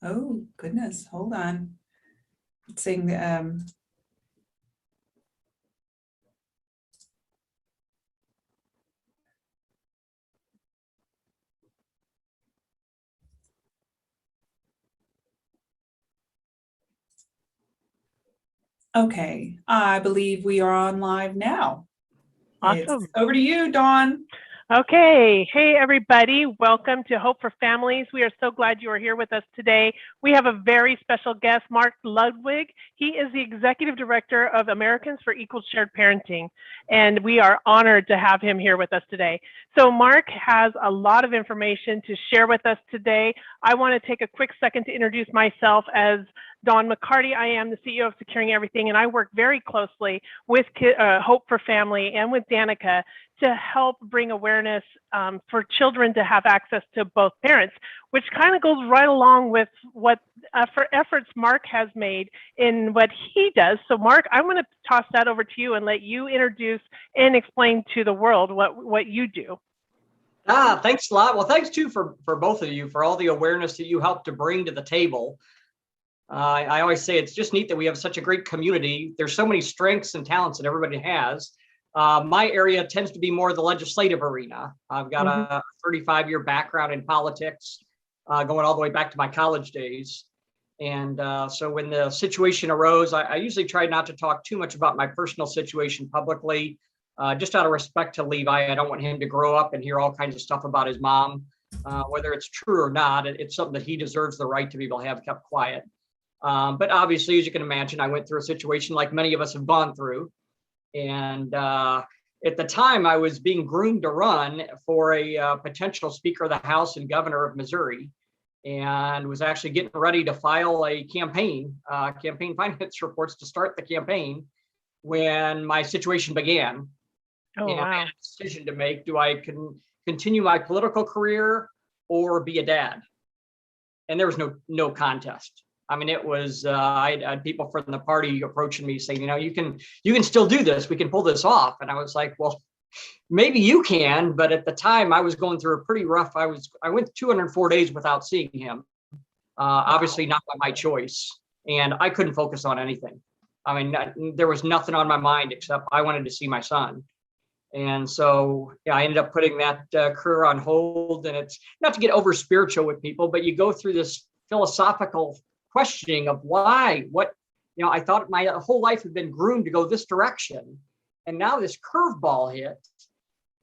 Oh, goodness. Hold on. It's saying the, okay, I believe we are on live now. It's Awesome. over to you, Dawn. Okay. Hey, everybody. Welcome to Hope for Families. We are so glad you are here with us today. We have a very special guest, Mark Ludwig. He is the Executive Director of Americans for Equal Shared Parenting, and we are honored to have him here with us today. So Mark has a lot of information to share with us today. I want to take a quick second to introduce myself as Dawn McCarty. I am the CEO of Securing Everything, and I work very closely with Hope for Family and with Danica to help bring awareness for children to have access to both parents, which kind of goes right along with what for efforts Mark has made in what he does. So Mark, I want to toss that over to you and let you introduce and explain to the world what you do. Thanks a lot. Well, thanks too for both of you for all the awareness that you help to bring to the table. I always say it's just neat that we have such a great community. There's so many strengths and talents that everybody has. My area tends to be more the legislative arena. I've got a 35-year background in politics, going all the way back to my college days. And so when the situation arose, I usually try not to talk too much about my personal situation publicly, just out of respect to Levi. I don't want him to grow up and hear all kinds of stuff about his mom, whether it's true or not. It's something that he deserves the right to be able to have kept quiet. But obviously, as you can imagine, I went through a situation like many of us have gone through. And at the time, I was being groomed to run for a potential Speaker of the House and Governor of Missouri, and was actually getting ready to file a campaign finance reports to start the campaign when my situation began. Oh, and wow. I had a decision to make. Do I continue my political career or be a dad? And there was no contest. I mean, it was, I had people from the party approaching me saying, you can still do this. We can pull this off. And I was like, well, maybe you can. But at the time I was going through a pretty rough, I went 204 days without seeing him, obviously not by my choice. And I couldn't focus on anything. I mean, there was nothing on my mind except I wanted to see my son. And so I ended up putting that career on hold. And it's not to get over spiritual with people, but you go through this philosophical questioning of why, I thought my whole life had been groomed to go this direction. And now this curveball hit.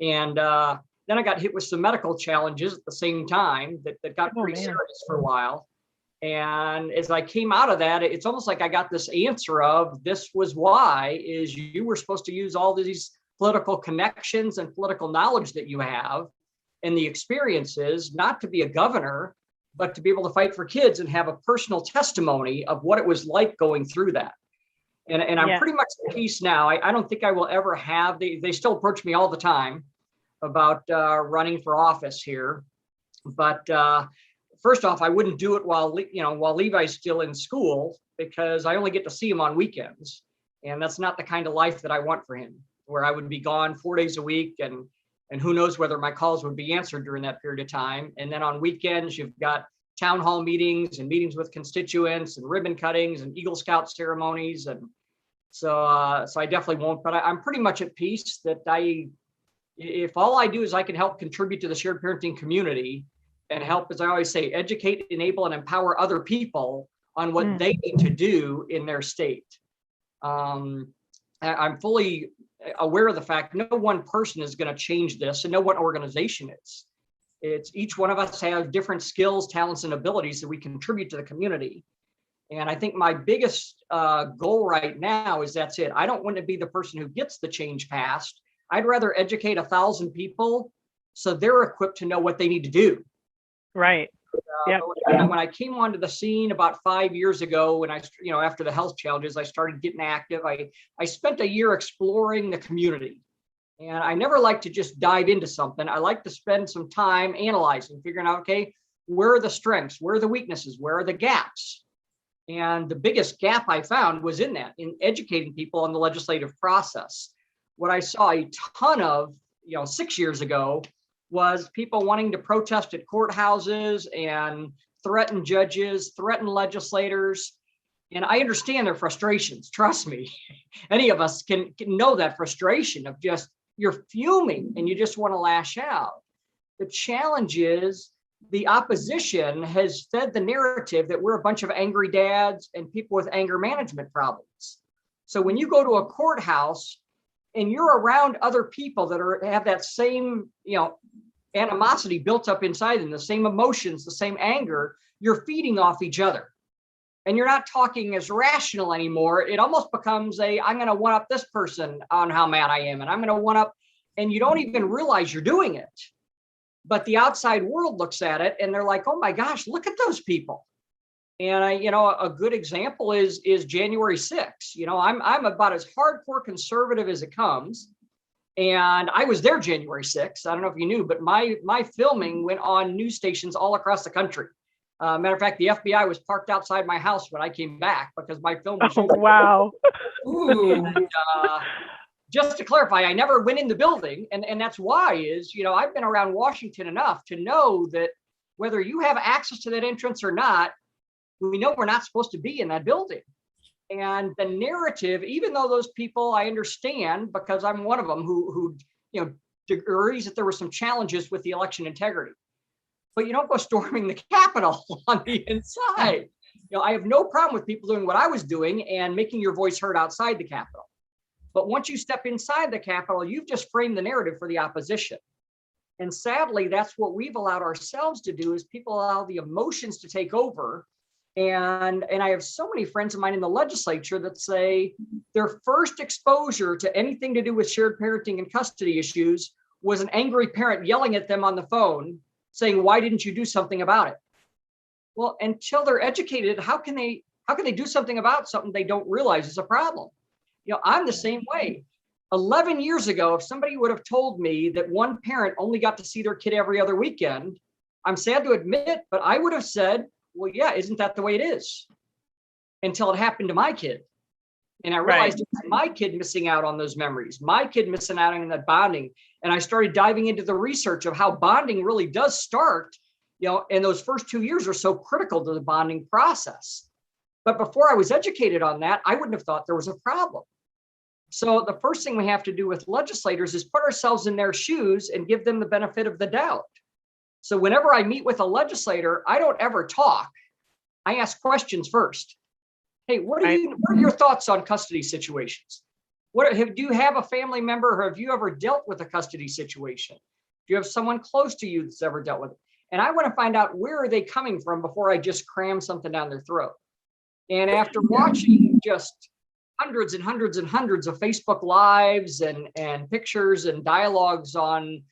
And then I got hit with some medical challenges at the same time that got pretty serious for a while. And as I came out of that, it's almost like I got this answer of this was why is you were supposed to use all these political connections and political knowledge that you have and the experiences, not to be a governor, but to be able to fight for kids and have a personal testimony of what it was like going through that. And I'm pretty much at peace now. I don't think I will ever have, they still approach me all the time about running for office here. But first off, I wouldn't do it while Levi's still in school, because I only get to see him on weekends. And that's not the kind of life that I want for him, where I would be gone 4 days a week and who knows whether my calls would be answered during that period of time. And then on weekends, you've got town hall meetings and meetings with constituents and ribbon cuttings and Eagle Scout ceremonies. And so I definitely won't, but I'm pretty much at peace that if all I do is I can help contribute to the shared parenting community and help, as I always say, educate, enable, and empower other people on what they need to do in their state. I'm fully aware of the fact no one person is going to change this, and no one organization is. It's each one of us have different skills, talents, and abilities that we contribute to the community. And I think my biggest goal right now is that's it. I don't want to be the person who gets the change passed. I'd rather educate 1,000 people so they're equipped to know what they need to do. Right. When I came onto the scene about 5 years ago, when after the health challenges, I started getting active. I spent a year exploring the community, and I never like to just dive into something. I like to spend some time analyzing, figuring out, okay, where are the strengths? Where are the weaknesses? Where are the gaps? And the biggest gap I found was in educating people on the legislative process. What I saw a ton of, 6 years ago was people wanting to protest at courthouses and threaten judges, threaten legislators. And I understand their frustrations. Trust me, any of us can know that frustration of just, you're fuming and you just want to lash out. The challenge is the opposition has fed the narrative that we're a bunch of angry dads and people with anger management problems. So when you go to a courthouse and you're around other people that have that same, animosity built up inside them, the same emotions, the same anger, you're feeding off each other. And you're not talking as rational anymore. It almost becomes I'm going to one up this person on how mad I am, and I'm going to one up, and you don't even realize you're doing it. But the outside world looks at it and they're like, oh my gosh, look at those people. And a good example is January 6th. I'm about as hardcore conservative as it comes. And I was there January 6th. I don't know if you knew, but my filming went on news stations all across the country. Matter of fact, the FBI was parked outside my house when I came back because my film was. Oh, wow. Ooh. And, just to clarify, I never went in the building. And that's why I've been around Washington enough to know that whether you have access to that entrance or not, we know we're not supposed to be in that building. And the narrative, even though those people, I understand, because I'm one of them who agrees that there were some challenges with the election integrity. But you don't go storming the Capitol on the inside. I have no problem with people doing what I was doing and making your voice heard outside the Capitol. But once you step inside the Capitol, you've just framed the narrative for the opposition. And sadly, that's what we've allowed ourselves to do, is people allow the emotions to take over. And I have so many friends of mine in the legislature that say their first exposure to anything to do with shared parenting and custody issues was an angry parent yelling at them on the phone saying, why didn't you do something about it? Well, until they're educated, how can they do something about something they don't realize is a problem? I'm the same way. 11 years ago, if somebody would have told me that one parent only got to see their kid every other weekend, I'm sad to admit, but I would have said, well, yeah, isn't that the way it is? Until it happened to my kid. And I realized it was my kid missing out on those memories, my kid missing out on that bonding. And I started diving into the research of how bonding really does start, and those first 2 years are so critical to the bonding process. But before I was educated on that, I wouldn't have thought there was a problem. So the first thing we have to do with legislators is put ourselves in their shoes and give them the benefit of the doubt. So whenever I meet with a legislator, I don't ever talk. I ask questions first. Hey, what are your thoughts on custody situations? Do you have a family member, or have you ever dealt with a custody situation? Do you have someone close to you that's ever dealt with it? And I want to find out, where are they coming from before I just cram something down their throat. And after watching just hundreds and hundreds and hundreds of Facebook Lives and pictures and dialogues on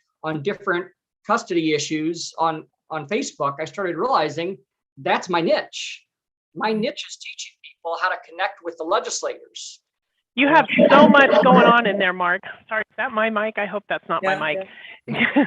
different custody issues on Facebook, I started realizing that's my niche. My niche is teaching people how to connect with the legislators. You have so much going on in there, Mark. Sorry, is that my mic? I hope that's not my mic. Yeah.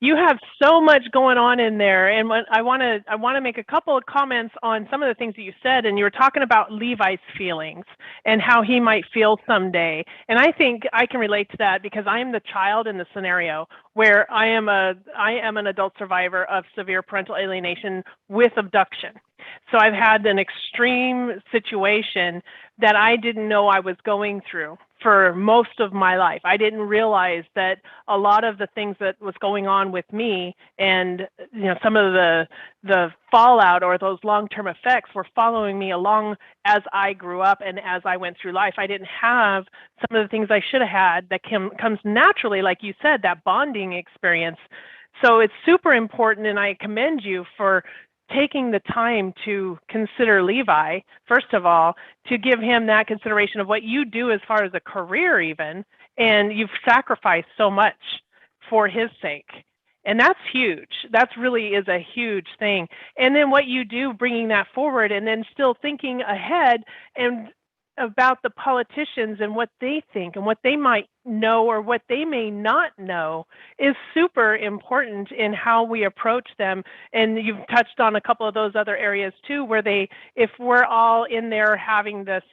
You have so much going on in there, and I want to make a couple of comments on some of the things that you said. And you were talking about Levi's feelings and how he might feel someday. And I think I can relate to that, because I am the child in the scenario where I am an adult survivor of severe parental alienation with abduction. So I've had an extreme situation that I didn't know I was going through for most of my life. I didn't realize that a lot of the things that was going on with me, and some of the fallout or those long-term effects, were following me along as I grew up and as I went through life. I didn't have some of the things I should have had that comes naturally, like you said, that bonding experience. So it's super important, and I commend you for taking the time to consider Levi, first of all, to give him that consideration of what you do as far as a career even, and you've sacrificed so much for his sake. And that's huge. That's really is a huge thing. And then what you do, bringing that forward, and then still thinking ahead and about the politicians and what they think and what they might know or what they may not know, is super important in how we approach them. And you've touched on a couple of those other areas too, where if we're all in there having this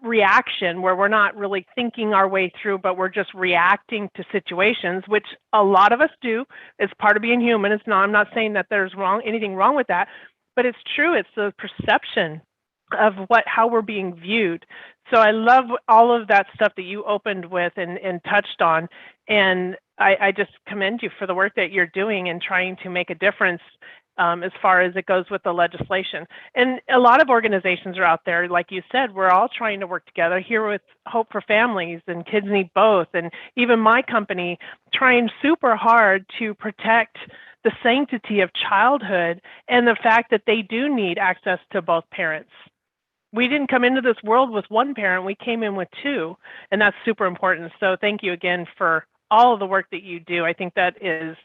reaction where we're not really thinking our way through, but we're just reacting to situations, which a lot of us do. It's part of being human. It's not, I'm not saying that there's anything wrong with that, but it's true. It's the perception of how we're being viewed. So I love all of that stuff that you opened with and touched on. And I just commend you for the work that you're doing and trying to make a difference as far as it goes with the legislation. And a lot of organizations are out there, like you said, we're all trying to work together here with Hope for Families and Kids Need Both, and even my company trying super hard to protect the sanctity of childhood and the fact that they do need access to both parents. We didn't come into this world with one parent, we came in with two, and that's super important. So thank you again for all of the work that you do. I think that is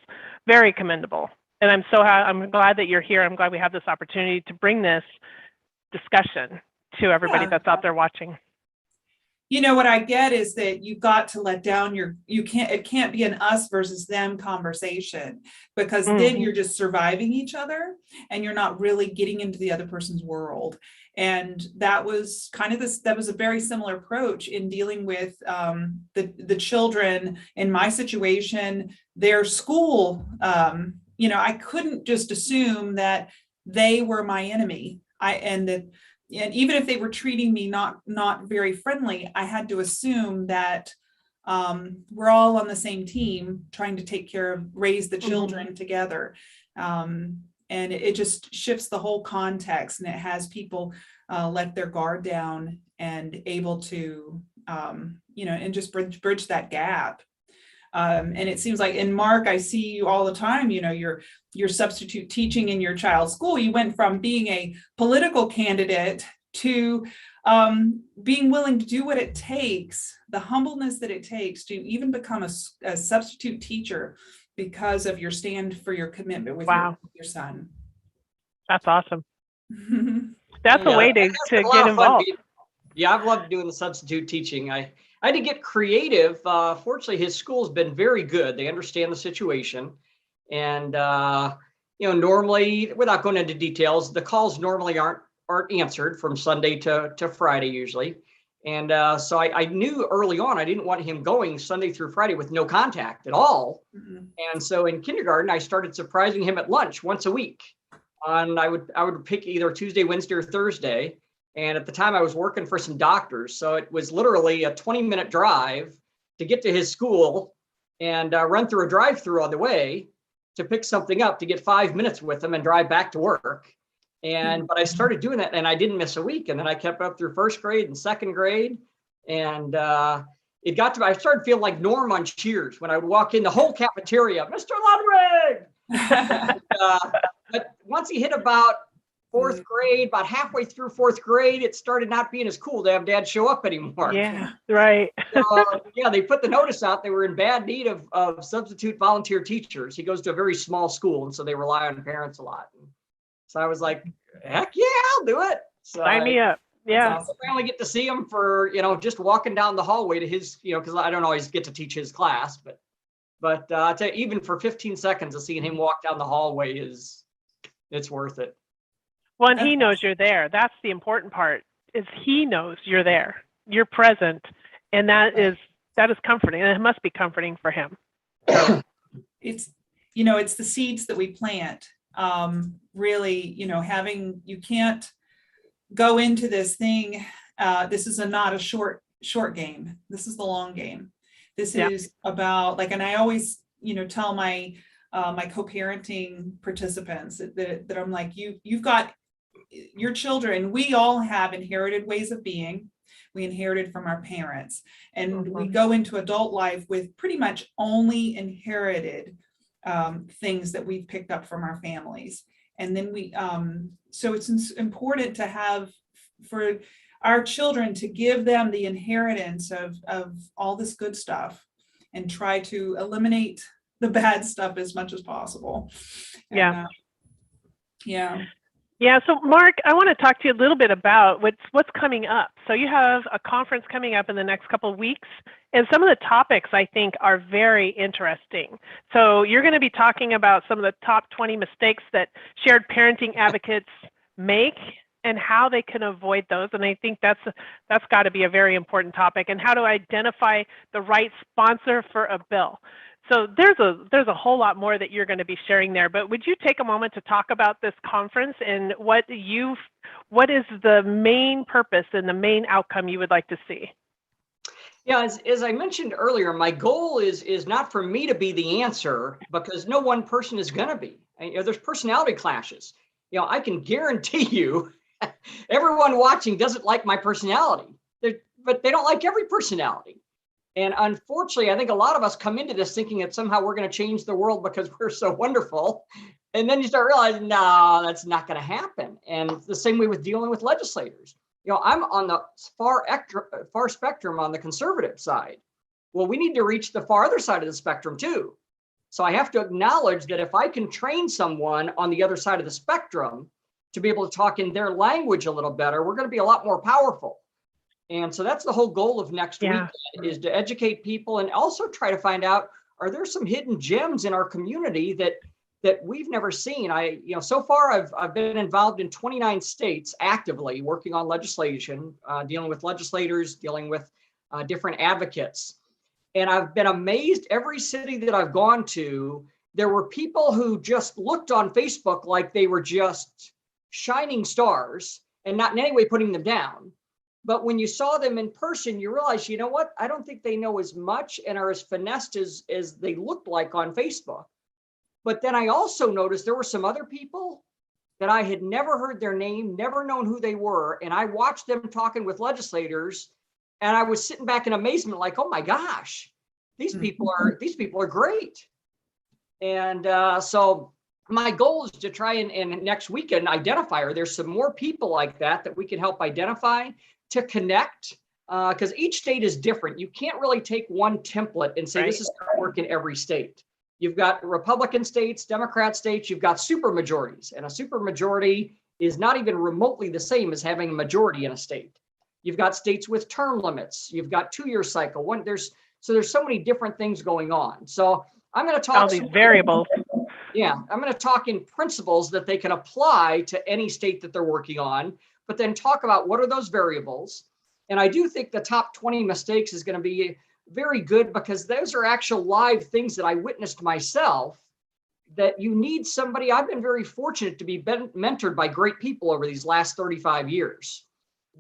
very commendable. And I'm glad that you're here. I'm glad we have this opportunity to bring this discussion to everybody that's out there watching. You know, what I get is that you've got to let down it can't be an us versus them conversation, because then you're just surviving each other and you're not really getting into the other person's world. And that was kind of that was a very similar approach in dealing with the children in my situation, their school. I couldn't just assume that they were my enemy. And even if they were treating me not very friendly, I had to assume that we're all on the same team trying to raise the children together. And it just shifts the whole context, and it has people let their guard down and able to, and just bridge that gap. And it seems like, and Mark, I see you all the time, you're substitute teaching in your child's school. You went from being a political candidate to being willing to do what it takes, the humbleness that it takes to even become a substitute teacher because of your stand for your commitment with your son. That's awesome. That's a way to get involved. Yeah, I've loved doing the substitute teaching. I had to get creative. Fortunately, his school's been very good. They understand the situation. And, normally, without going into details, the calls normally aren't answered from Sunday to Friday usually. And so I knew early on, I didn't want him going Sunday through Friday with no contact at all. And so in kindergarten, I started surprising him at lunch once a week. And I would pick either Tuesday, Wednesday, or Thursday. And at the time I was working for some doctors. So it was literally a 20-minute drive to get to his school and run through a drive-through on the way to pick something up, to get 5 minutes with him and drive back to work. But I started doing that and I didn't miss a week. And then I kept up through first grade and second grade. And it got to, I started feeling like Norm on Cheers when I would walk in the whole cafeteria, Mr. Ludwig. But once he hit about fourth grade, about halfway through fourth grade, it started not being as cool to have Dad show up anymore. Yeah, right. So, they put the notice out. They were in bad need of substitute volunteer teachers. He goes to a very small school, and so they rely on parents a lot. So I was like, heck yeah, I'll do it. So sign me up. Yeah. So I only get to see him for, just walking down the hallway to his, because I don't always get to teach his class, but I tell you, even for 15 seconds of seeing him walk down the hallway it's worth it. Well, and he knows you're there. That's the important part, is he knows you're there. You're present. And that is comforting. And it must be comforting for him. So. It's the seeds that we plant. Really, you can't go into this thing. This is not a short game. This is the long game. This is about, and I always, tell my co-parenting participants that I'm like, you've got your children. We all have inherited ways of being. We inherited from our parents, and we go into adult life with pretty much only inherited things that we've picked up from our families. And then so it's important to have, for our children, to give them the inheritance of all this good stuff and try to eliminate the bad stuff as much as possible. Yeah. Yeah. So Mark, I want to talk to you a little bit about what's coming up. So you have a conference coming up in the next couple of weeks, and some of the topics I think are very interesting. So you're going to be talking about some of the top 20 mistakes that shared parenting advocates make and how they can avoid those. And I think that's got to be a very important topic, and how to identify the right sponsor for a bill. So there's a whole lot more that you're going to be sharing there, but would you take a moment to talk about this conference and what is the main purpose and the main outcome you would like to see? Yeah, as I mentioned earlier, my goal is not for me to be the answer, because no one person is going to be. There's personality clashes. I can guarantee you everyone watching doesn't like my personality, but they don't like every personality. And unfortunately, I think a lot of us come into this thinking that somehow we're going to change the world because we're so wonderful. And then you start realizing, no, that's not going to happen. And it's the same way with dealing with legislators. I'm on the far spectrum on the conservative side. Well, we need to reach the far other side of the spectrum too. So I have to acknowledge that if I can train someone on the other side of the spectrum to be able to talk in their language a little better, we're going to be a lot more powerful. And so that's the whole goal of next weekend, is to educate people and also try to find out, are there some hidden gems in our community that we've never seen? So far I've been involved in 29 states actively working on legislation, dealing with legislators, dealing with different advocates. And I've been amazed every city that I've gone to, there were people who just looked on Facebook like they were just shining stars, and not in any way putting them down. But when you saw them in person, you realize, you know what? I don't think they know as much and are as finessed as they looked like on Facebook. But then I also noticed there were some other people that I had never heard their name, never known who they were. And I watched them talking with legislators, and I was sitting back in amazement, like, oh my gosh, these people are great. And so my goal is to try and next weekend identify, are there some more people like that we can help identify, to connect, because each state is different. You can't really take one template and say, this is going to work in every state. You've got Republican states, Democrat states, you've got super majorities, and a super majority is not even remotely the same as having a majority in a state. You've got states with term limits. You've got 2-year cycle. There's so many different things going on. So I'm going to talk all these variables. Yeah, I'm going to talk in principles that they can apply to any state that they're working on, but then talk about what are those variables. And I do think the top 20 mistakes is going to be very good, because those are actual live things that I witnessed myself, that you need somebody. I've been very fortunate to be mentored by great people over these last 35 years.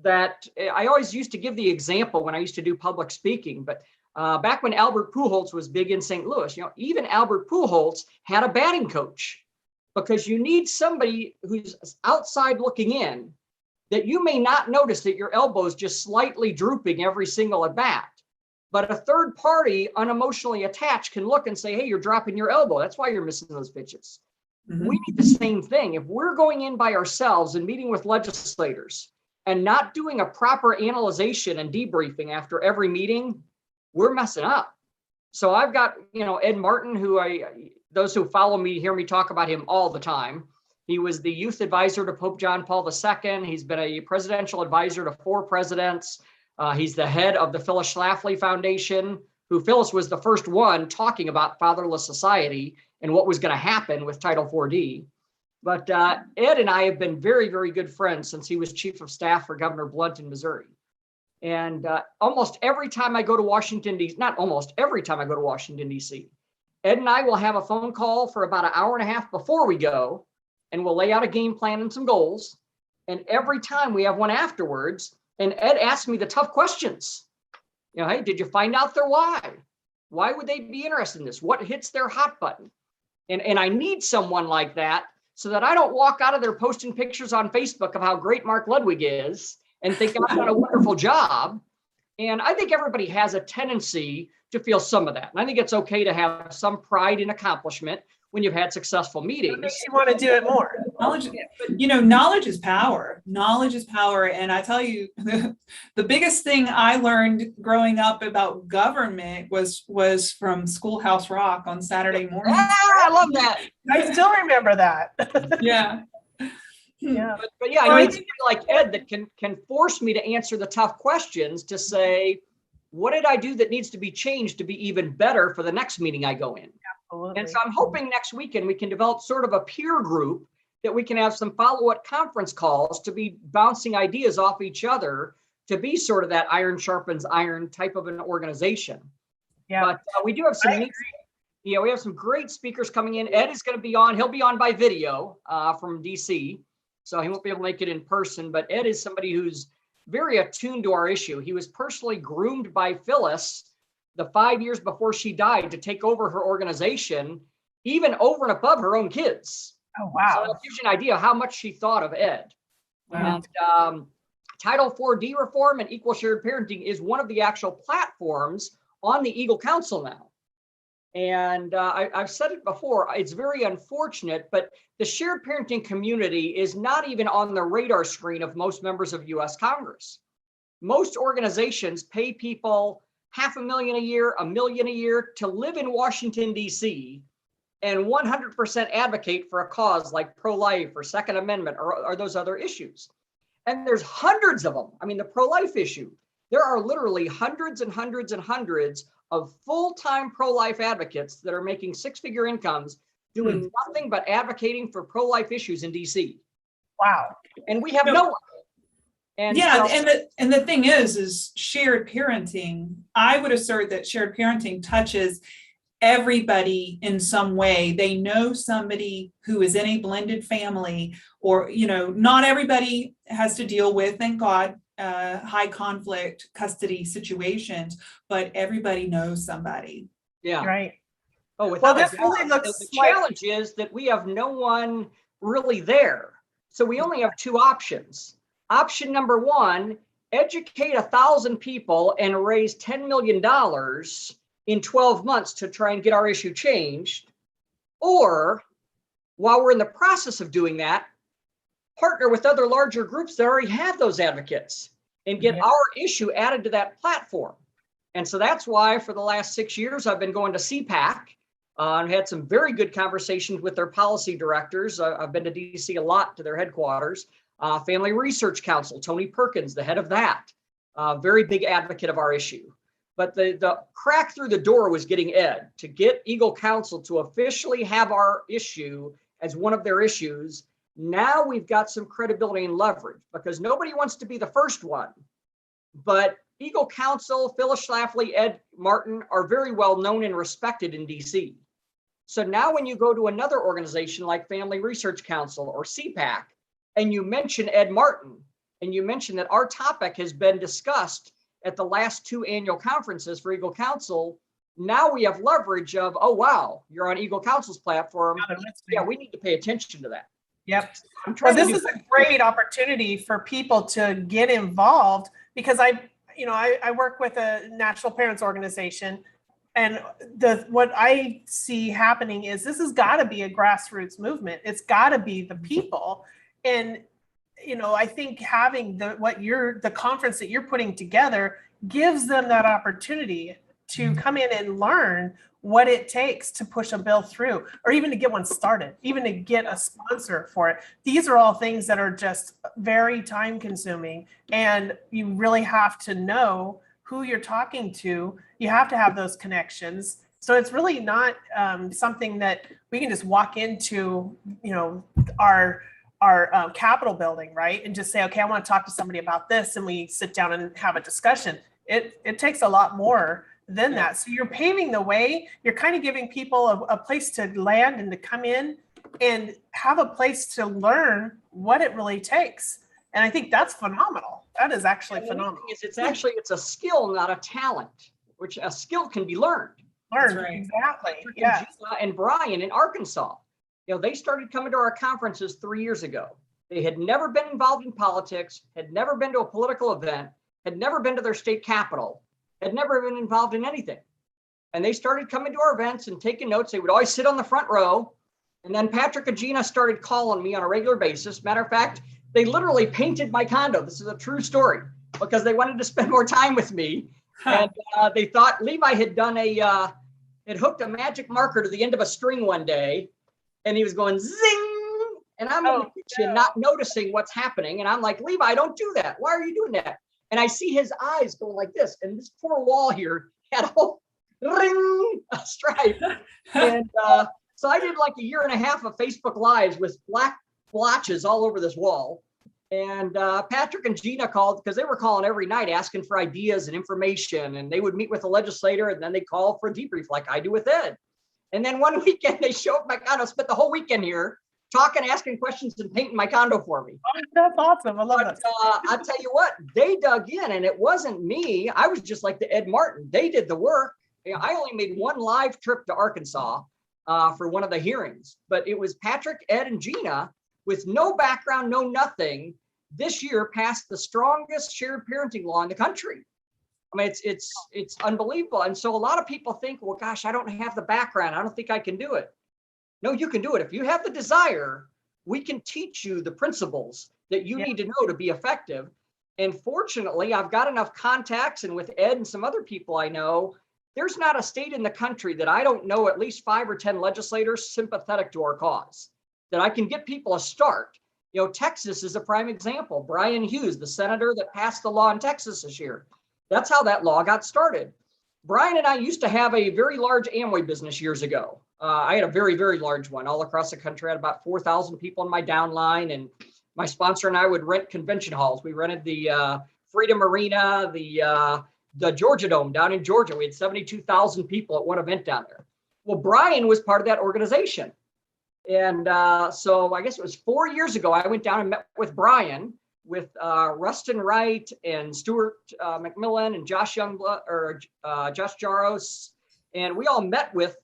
That I always used to give the example when I used to do public speaking, but back when Albert Pujols was big in St. Louis, even Albert Pujols had a batting coach, because you need somebody who's outside looking in, that you may not notice that your elbow is just slightly drooping every single at bat. But a third party, unemotionally attached, can look and say, hey, you're dropping your elbow. That's why you're missing those pitches. Mm-hmm. We need the same thing. If we're going in by ourselves and meeting with legislators and not doing a proper analyzation and debriefing after every meeting, we're messing up. So I've got, Ed Martin, who those who follow me hear me talk about him all the time. He was the youth advisor to Pope John Paul II. He's been a presidential advisor to 4 presidents. He's the head of the Phyllis Schlafly Foundation, who Phyllis was the first one talking about fatherless society and what was going to happen with Title 4D. But Ed and I have been very, very good friends since he was chief of staff for Governor Blunt in Missouri. And almost every time I go to Washington, D.C., not almost every time I go to Washington, D.C., Ed and I will have a phone call for about an hour and a half before we go, and we'll lay out a game plan and some goals. And every time we have one afterwards, and Ed asked me the tough questions. Hey, did you find out their why? Why would they be interested in this? What hits their hot button? And I need someone like that, so that I don't walk out of there posting pictures on Facebook of how great Mark Ludwig is and think I've done a wonderful job. And I think everybody has a tendency to feel some of that. And I think it's okay to have some pride in accomplishment when you've had successful meetings. It makes you want to do it more. Knowledge is power. Knowledge is power. And I tell you, the biggest thing I learned growing up about government was from Schoolhouse Rock on Saturday morning. I love that. I still remember that. Yeah. Yeah. But yeah, I need somebody like Ed that can force me to answer the tough questions, to say, what did I do that needs to be changed to be even better for the next meeting I go in? Absolutely. And so I'm hoping next weekend we can develop sort of a peer group that we can have some follow-up conference calls to be bouncing ideas off each other, to be sort of that iron sharpens iron type of an organization. Yeah. But we do have some we have some great speakers coming in. Ed is going to be on. He'll be on by video from DC, so he won't be able to make it in person. But Ed is somebody who's very attuned to our issue. He was personally groomed by Phyllis the 5 years before she died to take over her organization, even over and above her own kids. Oh, wow. So that gives you an idea how much she thought of Ed. Wow. And Title 4D reform and equal shared parenting is one of the actual platforms on the Eagle Council now. And I've said it before, it's very unfortunate, but the shared parenting community is not even on the radar screen of most members of US Congress. Most organizations pay people $500,000 a year, $1 million a year to live in Washington, DC, and 100% advocate for a cause like pro-life or Second Amendment or those other issues. And there's hundreds of them. I mean, the pro-life issue, there are literally hundreds and hundreds and hundreds of full-time pro-life advocates that are making six-figure incomes doing nothing but advocating for pro-life issues in DC. Wow. And we have no one. And yeah, so, and the thing is shared parenting. I would assert that shared parenting touches everybody in some way. They know somebody who is in a blended family, or, you know, not everybody has to deal with, thank God, high conflict custody situations, but everybody knows somebody. yeah. Right. Oh, without this a doubt. really looks The like- challenge is that we have no one really there. So we only have two options. Option number one, educate 1,000 people and raise $10 million in 12 months to try and get our issue changed. Or while we're in the process of doing that, partner with other larger groups that already have those advocates and get our issue added to that platform. And so that's why for the last 6 years, I've been going to CPAC and had some very good conversations with their policy directors. I've been to DC a lot, to their headquarters. Family Research Council, Tony Perkins, the head of that, very big advocate of our issue. But the crack through the door was getting Ed to get Eagle Council to officially have our issue as one of their issues. Now we've got some credibility and leverage because nobody wants to be the first one. But Eagle Council, Phyllis Schlafly, Ed Martin are very well known and respected in DC. So now when you go to another organization like Family Research Council or CPAC, and you mention Ed Martin, and you mention that our topic has been discussed at the last 2 annual conferences for Eagle Council, now we have leverage of, oh, wow, you're on Eagle Council's platform. Yeah, we need to pay attention to that. Yep. Well, this is a great opportunity for people to get involved because I work with a national parents organization, and what I see happening is this has got to be a grassroots movement. It's got to be the people. And, you know, I think having the conference that you're putting together gives them that opportunity to come in and learn what it takes to push a bill through, or even to get one started, even to get a sponsor for it. These are all things that are just very time consuming, and you really have to know who you're talking to. You have to have those connections. So it's really not something that we can just walk into, you know, our Capitol building, right? And just say, okay, I want to talk to somebody about this. And we sit down and have a discussion. It takes a lot more than that. So you're paving the way. You're kind of giving people a place to land and to come in and have a place to learn what it really takes. And I think that's phenomenal. That is actually phenomenal. It's a skill, not a talent, which a skill can be learned. Exactly. Yeah. And Brian in Arkansas, you know, they started coming to our conferences 3 years ago. They had never been involved in politics, had never been to a political event, had never been to their state capital, had never been involved in anything. And they started coming to our events and taking notes. They would always sit on the front row. And then Patrick and Gina started calling me on a regular basis. Matter of fact, they literally painted my condo. This is a true story because they wanted to spend more time with me. And they thought Levi had done had hooked a magic marker to the end of a string one day. And he was going zing. And I'm in the kitchen not noticing what's happening. And I'm like, Levi, don't do that. Why are you doing that? And I see his eyes going like this. And this poor wall here had a whole ring stripe. And so I did like 1.5 years of Facebook Lives with black splotches all over this wall. And Patrick and Gina called because they were calling every night asking for ideas and information. And they would meet with a legislator and then they call for a debrief like I do with Ed. And then one weekend they show up at my condo, spent the whole weekend here talking, asking questions and painting my condo for me. Oh, that's awesome. I love that. I'll tell you what, they dug in and it wasn't me. I was just like the Ed Martin. They did the work. I only made one live trip to Arkansas for one of the hearings, but it was Patrick, Ed, and Gina with no background, no nothing, this year passed the strongest shared parenting law in the country. I mean, it's unbelievable. And so a lot of people think, well, gosh, I don't have the background. I don't think I can do it. No, you can do it. If you have the desire, we can teach you the principles that you need to know to be effective. And fortunately, I've got enough contacts, and with Ed and some other people I know, there's not a state in the country that I don't know at least 5 or 10 legislators sympathetic to our cause, that I can get people a start. You know, Texas is a prime example. Brian Hughes, the senator that passed the law in Texas this year. That's how that law got started. Brian and I used to have a very large Amway business years ago. I had a very, very large one all across the country. I had about 4,000 people in my downline, and my sponsor and I would rent convention halls. We rented the Freedom Arena, the Georgia Dome down in Georgia. We had 72,000 people at one event down there. Well, Brian was part of that organization. And so I guess it was 4 years ago, I went down and met with Brian, with Rustin Wright and Stuart McMillan and Josh Youngblood, or Josh Jaros. And we all met with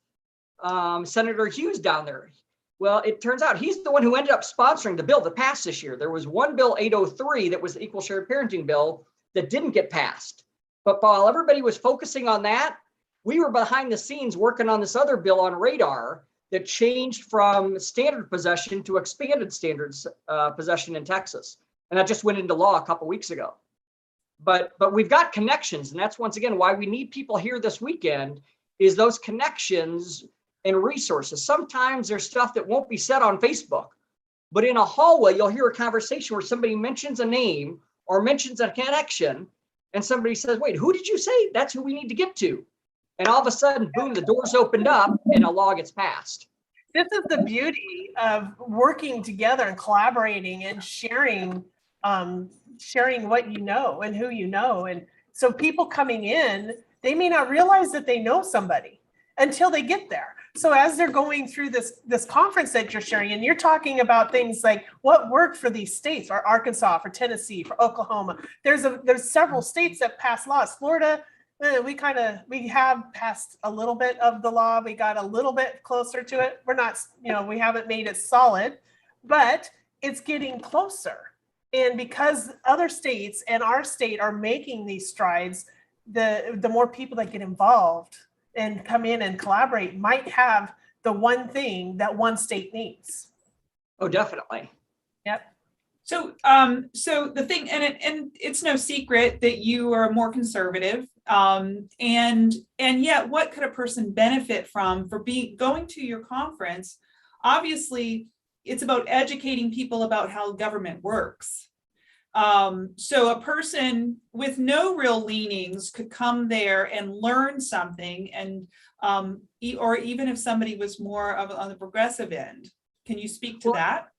Senator Hughes down there. Well, it turns out he's the one who ended up sponsoring the bill that passed this year. There was one bill, 803, that was the equal shared parenting bill that didn't get passed. But while everybody was focusing on that, we were behind the scenes working on this other bill on radar that changed from standard possession to expanded standards possession in Texas. And that just went into law a couple of weeks ago. But we've got connections. And that's once again why we need people here this weekend, is those connections and resources. Sometimes there's stuff that won't be said on Facebook, but in a hallway, you'll hear a conversation where somebody mentions a name or mentions a connection, and somebody says, wait, who did you say? That's who we need to get to. And all of a sudden, boom, the doors opened up and a law gets passed. This is the beauty of working together and collaborating and sharing what you know and who you know. And so people coming in, they may not realize that they know somebody until they get there. So as they're going through this conference that you're sharing, and you're talking about things like what worked for these states, for Arkansas, for Tennessee, for Oklahoma. There's several states that pass laws. Florida, we have passed a little bit of the law. We got a little bit closer to it. We're not, we haven't made it solid, but it's getting closer. And because other states and our state are making these strides, the more people that get involved and come in and collaborate might have the one thing that one state needs. Oh, definitely. Yep. So the thing, and it's no secret that you are more conservative, and yet what could a person benefit from for going to your conference? Obviously, it's about educating people about how government works. So a person with no real leanings could come there and learn something, and or even if somebody was more on the progressive end. Can you speak to that?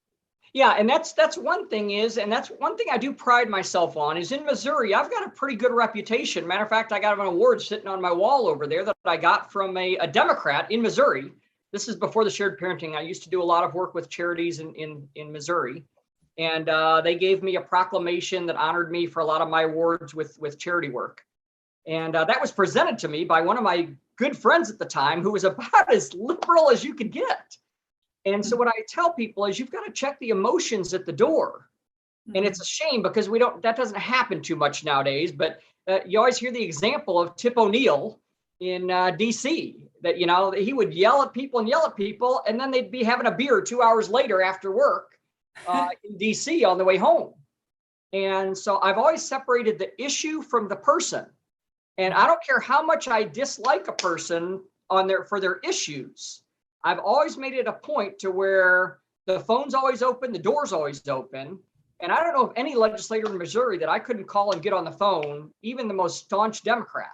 Yeah, and that's one thing and that's one thing I do pride myself on, is in Missouri, I've got a pretty good reputation. Matter of fact, I got an award sitting on my wall over there that I got from a Democrat in Missouri. This is before the shared parenting. I used to do a lot of work with charities in Missouri. And they gave me a proclamation that honored me for a lot of my awards with charity work. And that was presented to me by one of my good friends at the time, who was about as liberal as you could get. And so what I tell people is, you've got to check the emotions at the door. And it's a shame because that doesn't happen too much nowadays. But you always hear the example of Tip O'Neill in DC, that, he would yell at people, and then they'd be having a beer 2 hours later after work. In DC on the way home. And so I've always separated the issue from the person. And I don't care how much I dislike a person for their issues. I've always made it a point to where the phone's always open, the door's always open. And I don't know of any legislator in Missouri that I couldn't call and get on the phone, even the most staunch Democrat.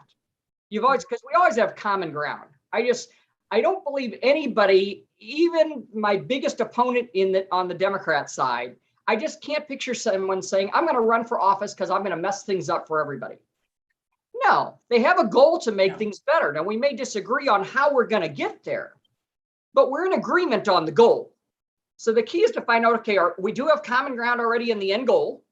Because we always have common ground. I don't believe anybody even my biggest opponent on the Democrat side, I just can't picture someone saying, I'm going to run for office because I'm going to mess things up for everybody. No, they have a goal to make things better. Now, we may disagree on how we're going to get there, but we're in agreement on the goal. So the key is to find out, okay, we do have common ground already in the end goal.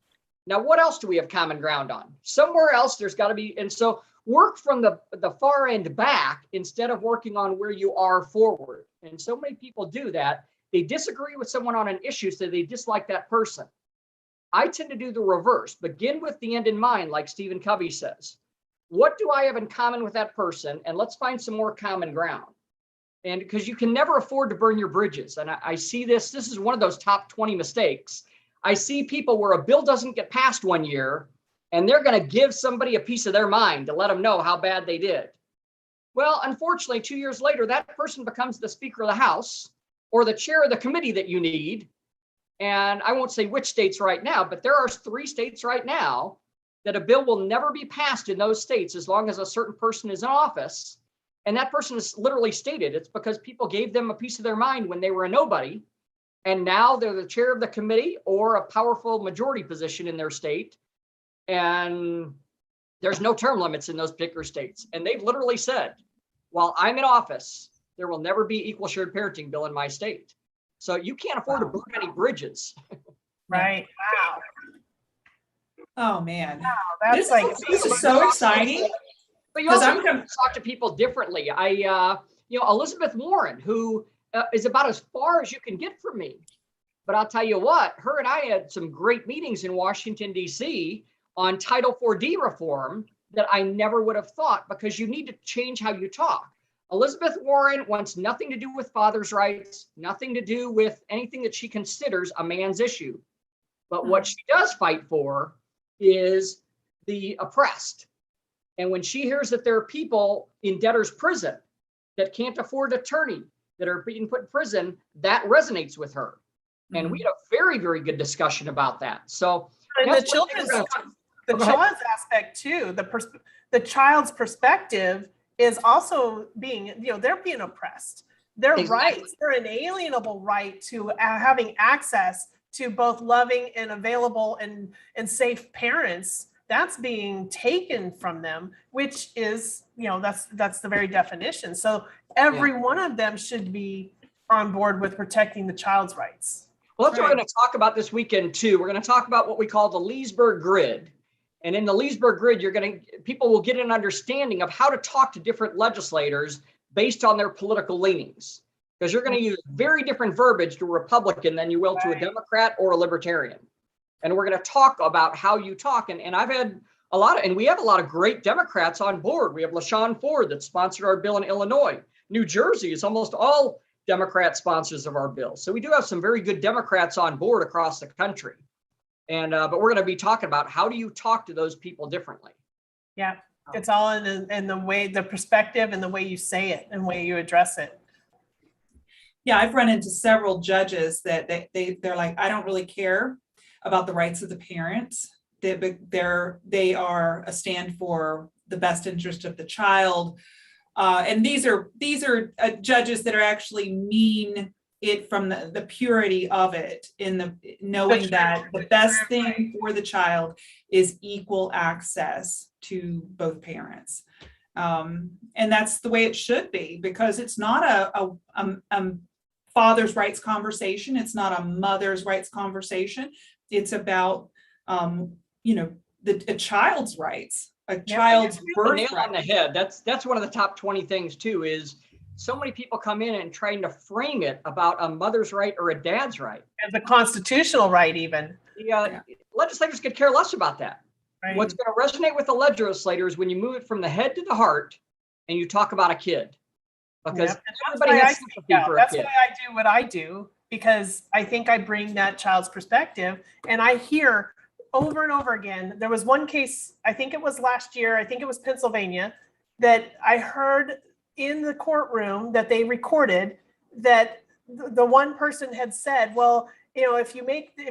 Now, what else do we have common ground on? Somewhere else there's got to be, and so work from the far end back instead of working on where you are forward. And so many people do that. They disagree with someone on an issue, so they dislike that person. I tend to do the reverse. Begin with the end in mind, like Stephen Covey says. What do I have in common with that person? And let's find some more common ground. And because you can never afford to burn your bridges. And I see this is one of those top 20 mistakes. I see people where a bill doesn't get passed one year, and they're going to give somebody a piece of their mind to let them know how bad they did. Well, unfortunately, 2 years later, that person becomes the Speaker of the House or the chair of the committee that you need. And I won't say which states right now, but there are 3 states right now that a bill will never be passed in those states as long as a certain person is in office. And that person has literally stated it's because people gave them a piece of their mind when they were a nobody. And now they're the chair of the committee or a powerful majority position in their state. And there's no term limits in those particular states. And they've literally said, while I'm in office, there will never be equal shared parenting bill in my state. So you can't afford to burn any bridges. Right. Wow. Oh, man. Wow. That's This is so exciting. But you also have to talk to people differently. Elizabeth Warren, who is about as far as you can get from me. But I'll tell you what, her and I had some great meetings in Washington, D.C. on Title IV-D reform that I never would have thought, because you need to change how you talk. Elizabeth Warren wants nothing to do with fathers' rights, nothing to do with anything that she considers a man's issue. But what she does fight for is the oppressed. And when she hears that there are people in debtor's prison that can't afford attorney, that are being put in prison, that resonates with her. And we had a very, very good discussion about that. So and the children's aspect too, the child's perspective is also being, they're being oppressed. Their rights, their inalienable right to having access to both loving and available and safe parents, that's being taken from them, which is, that's the very definition. So every one of them should be on board with protecting the child's rights. Well, that's what we're going to talk about this weekend too. We're going to talk about what we call the Leesburg Grid. And in the Leesburg Grid, people will get an understanding of how to talk to different legislators based on their political leanings. Because you're going to use very different verbiage to a Republican than you will to a Democrat or a Libertarian. And we're going to talk about how you talk. And I've had we have a lot of great Democrats on board. We have LaShawn Ford that sponsored our bill in Illinois. New Jersey is almost all Democrat sponsors of our bill. So we do have some very good Democrats on board across the country. And but we're going to be talking about how do you talk to those people differently. Yeah, it's all in the way, the perspective and the way you say it and the way you address it. Yeah, I've run into several judges that they're like, I don't really care about the rights of the parents. They are a stand for the best interest of the child. And these are judges that are actually mean it from the purity of it, in the knowing that the best thing for the child is equal access to both parents. And that's the way it should be, because it's not a father's rights conversation. It's not a mother's rights conversation. It's about, a child's rights, a child's birthright. Nail on the head. That's one of the top 20 things too, is so many people come in and trying to frame it about a mother's right or a dad's right. As a constitutional right, even. Legislators could care less about that. Right. What's going to resonate with the legislators when you move it from the head to the heart and you talk about a kid. Because everybody has sympathy for a kid. That's why I do what I do, because I think I bring that child's perspective. And I hear over and over again, there was one case, I think it was last year, I think it was Pennsylvania, that I heard in the courtroom that they recorded that the one person had said, well, if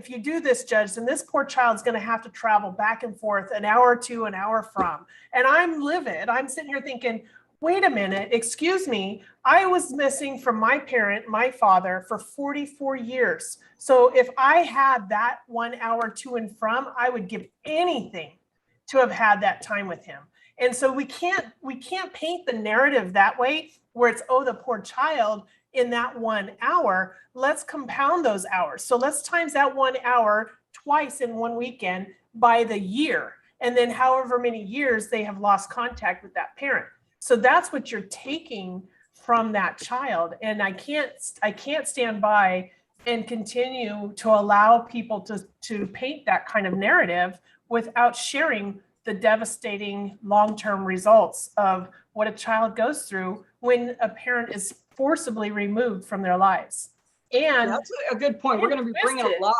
you do this, judge, then this poor child's going to have to travel back and forth an hour to an hour from. And I'm livid. I'm sitting here thinking, wait a minute, excuse me, I was missing from my parent, my father, for 44 years. So if I had that 1 hour to and from, I would give anything to have had that time with him. And so we can't paint the narrative that way, where it's, oh, the poor child in that 1 hour. Let's compound those hours. So let's times that 1 hour twice in one weekend by the year. And then however many years they have lost contact with that parent. So that's what you're taking from that child. And I can't stand by and continue to allow people to paint that kind of narrative without sharing the devastating long-term results of what a child goes through when a parent is forcibly removed from their lives. And that's a good point. We're going to be bringing a lot.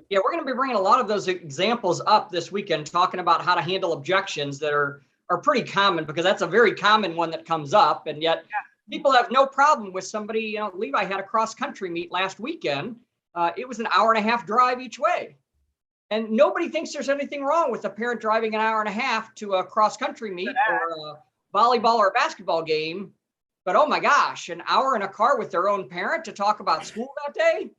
Yeah, we're going to be bringing a lot of those examples up this weekend, talking about how to handle objections that are pretty common, because that's a very common one that comes up. And yet people have no problem with somebody, you know, Levi had a cross country meet last weekend. It was an 1.5-hour drive each way. And nobody thinks there's anything wrong with a parent driving an 1.5 hours to a cross country meet or a volleyball or a basketball game. But oh my gosh, an hour in a car with their own parent to talk about school that day?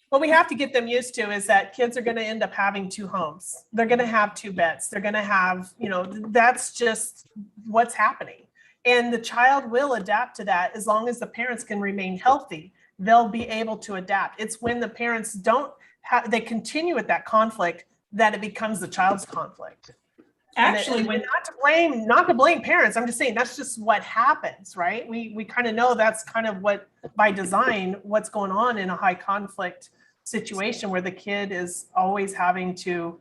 What we have to get them used to is that kids are going to end up having 2 homes. They're going to have 2 beds. They're going to have, you know, that's just what's happening. And the child will adapt to that as long as the parents can remain healthy. They'll be able to adapt. It's when the parents don't have, they continue with that conflict, that it becomes the child's conflict. Actually, when not to blame parents, I'm just saying that's just what happens, right? We kind of know that's kind of what, by design, what's going on in a high conflict situation where the kid is always having to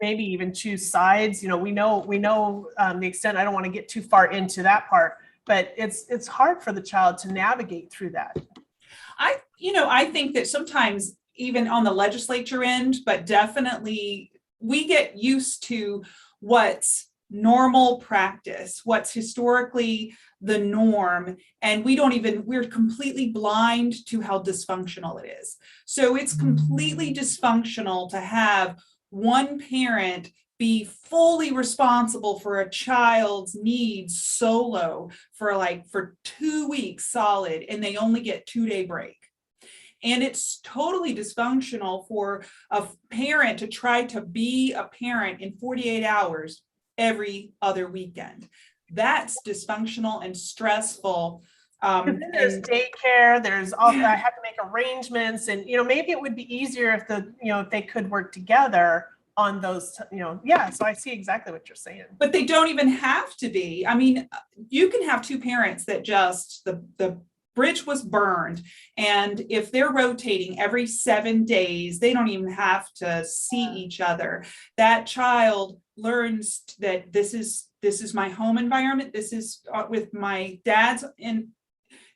maybe even choose sides. You know, we know the extent. I don't want to get too far into that part, but it's hard for the child to navigate through that. I think that sometimes even on the legislature end, but definitely we get used to what's normal practice, what's historically the norm, and we're completely blind to how dysfunctional it is. So it's completely dysfunctional to have one parent be fully responsible for a child's needs solo for 2 weeks solid, and they only get 2-day break. And it's totally dysfunctional for a parent to try to be a parent in 48 hours every other weekend. That's dysfunctional and stressful. There's daycare, there's also, I have to make arrangements, and, you know, maybe it would be easier if they could work together on those, so I see exactly what you're saying. But they don't even have to be. I mean, you can have 2 parents that just, the bridge was burned. And if they're rotating every 7 days, they don't even have to see each other. That child learns that this is my home environment. This is with my dad's, and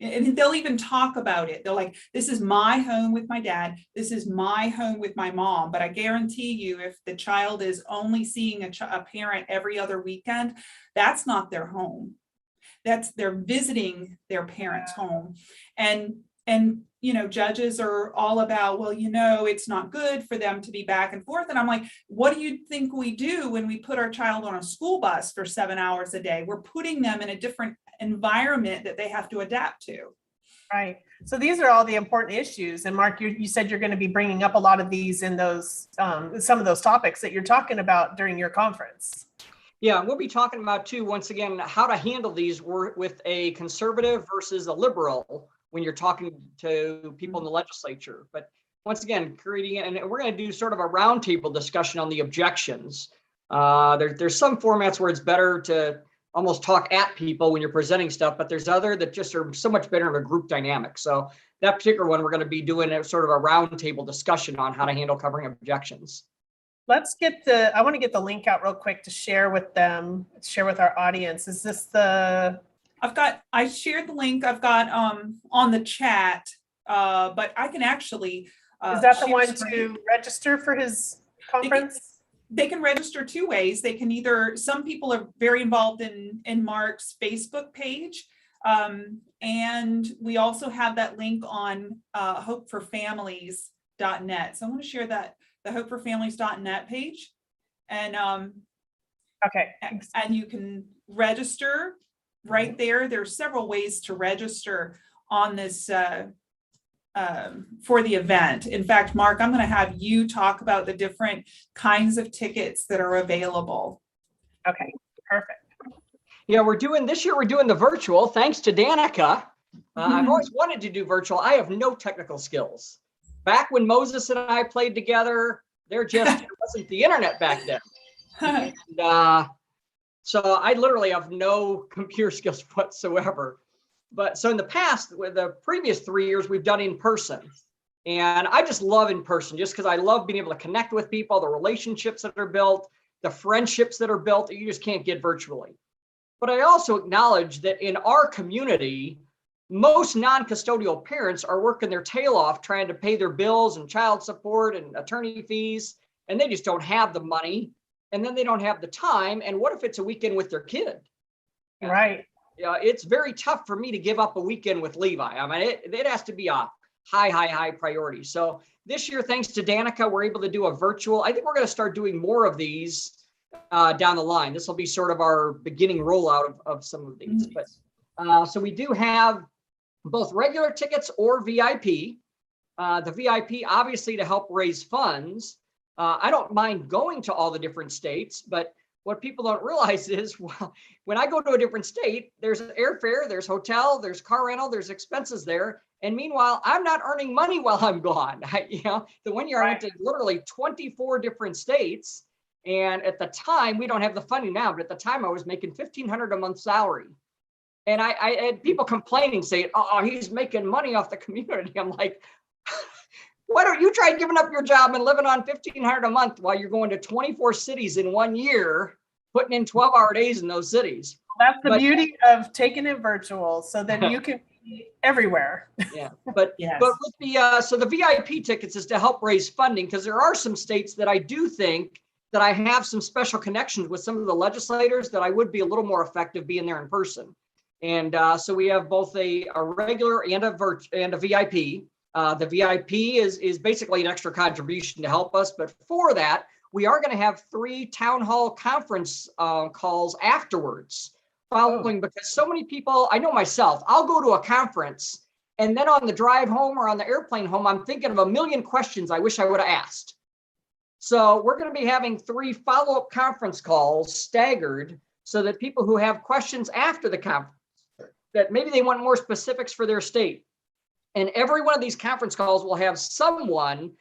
they'll even talk about it. They're like, this is my home with my dad. This is my home with my mom. But I guarantee you, if the child is only seeing a parent every other weekend, that's not their home. They're visiting their parents' home. And judges are all about, well, it's not good for them to be back and forth. And I'm like, what do you think we do when we put our child on a school bus for 7 hours a day? We're putting them in a different environment that they have to adapt to. Right. So these are all the important issues. And Mark, you said you're going to be bringing up a lot of these in those, some of those topics that you're talking about during your conference. Yeah, we'll be talking about too, once again, how to handle these with a conservative versus a liberal when you're talking to people in the legislature. But once again, and we're going to do sort of a roundtable discussion on the objections. There's some formats where it's better to almost talk at people when you're presenting stuff, but there's other that just are so much better in a group dynamic. So that particular one, we're going to be doing a sort of a roundtable discussion on how to handle covering objections. I want to get the link out real quick to share with our audience. Is this I shared the link I've got on the chat, but I can actually. Is that the one to register for his conference? They can register 2 ways. They can some people are very involved in Mark's Facebook page. And we also have that link on hopeforfamilies.net. So I want to share that, the hopeforfamilies.net page. And Okay. And you can register right there. There's several ways to register on this for the event. In fact, Mark, I'm going to have you talk about the different kinds of tickets that are available. Okay, perfect. Yeah, this year we're doing the virtual, thanks to Danica. I've always wanted to do virtual. I have no technical skills. Back when Moses and I played together, there wasn't the internet back then. And, so I literally have no computer skills whatsoever. But so in the past, with the previous 3 years, we've done in person. And I just love in person just because I love being able to connect with people, the relationships that are built, the friendships that are built that you just can't get virtually. But I also acknowledge that in our community, most non-custodial parents are working their tail off trying to pay their bills and child support and attorney fees, and they just don't have the money, and then they don't have the time. And what if it's a weekend with their kid? Right. It's very tough for me to give up a weekend with Levi. I mean, it has to be a high priority. So this year, thanks to Danica, we're able to do a virtual. I think we're going to start doing more of these down the line. This will be sort of our beginning rollout of some of these. But so we do have both regular tickets or VIP. The VIP, obviously, to help raise funds. I don't mind going to all the different states, but what people don't realize is, well, when I go to a different state, there's airfare, there's hotel, there's car rental, there's expenses there. And meanwhile, I'm not earning money while I'm gone. The one year I went to literally 24 different states. And at the time, we don't have the funding now, but at the time I was making $1,500 a month salary. And I had people complaining, saying, oh, he's making money off the community. I'm like, why don't you try giving up your job and living on $1,500 a month while you're going to 24 cities in 1 year, putting in 12-hour days in those cities? That's the beauty of taking it virtual, so then you can be everywhere. Yeah, but with the so the VIP tickets is to help raise funding, because there are some states that I do think that I have some special connections with some of the legislators that I would be a little more effective being there in person. And so we have both a regular and a VIP. The VIP is basically an extra contribution to help us. But for that, we are going to have 3 town hall conference calls afterwards following, because so many people, I know myself, I'll go to a conference and then on the drive home or on the airplane home, I'm thinking of a million questions I wish I would have asked. So we're going to be having 3 follow-up conference calls staggered so that people who have questions after the conference, that maybe they want more specifics for their state. And every one of these conference calls will have someone